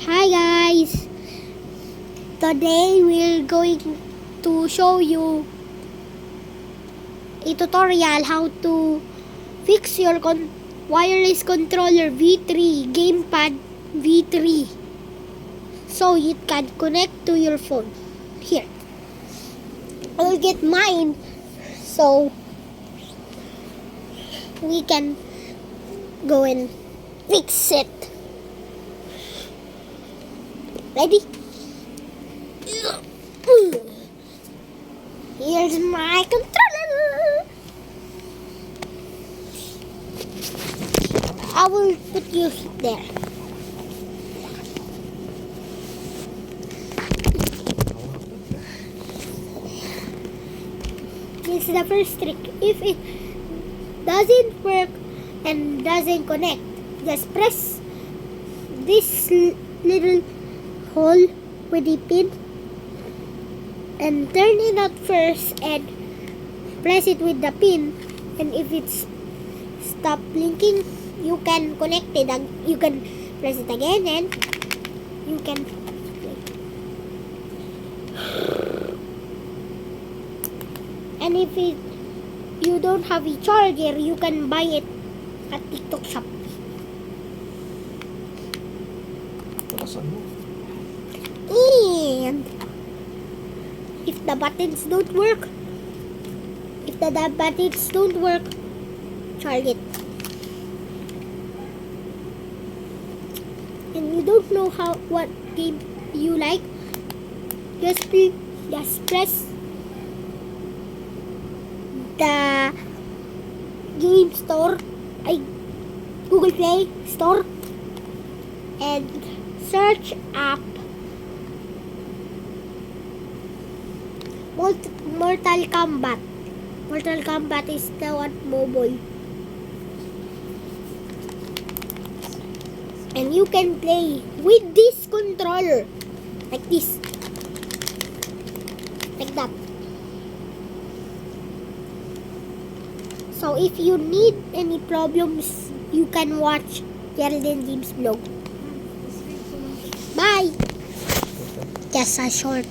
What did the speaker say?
Hi guys! Today we're going to show you a tutorial how to fix your wireless controller V3 gamepad V3 so it can connect to your phone. Here, I'll get mine so we can go and fix it. Ready? Here's my controller. I will put you there. This is the first trick. If it doesn't work and doesn't connect, just press this little hole with the pin and turn it out first and press it with the pin, and if it's stop blinking you can connect it and you can press it again and you can and if you don't have a charger you can buy it at TikTok shop. And if the buttons don't work, charge it. And you don't know what game you like, just press the game store, Google Play Store, and search up Mortal Kombat. Mortal Kombat is the one mobile. And you can play with this controller. Like this. Like that. So if you need any problems, you can watch Geraldine James vlog. Bye! Just a short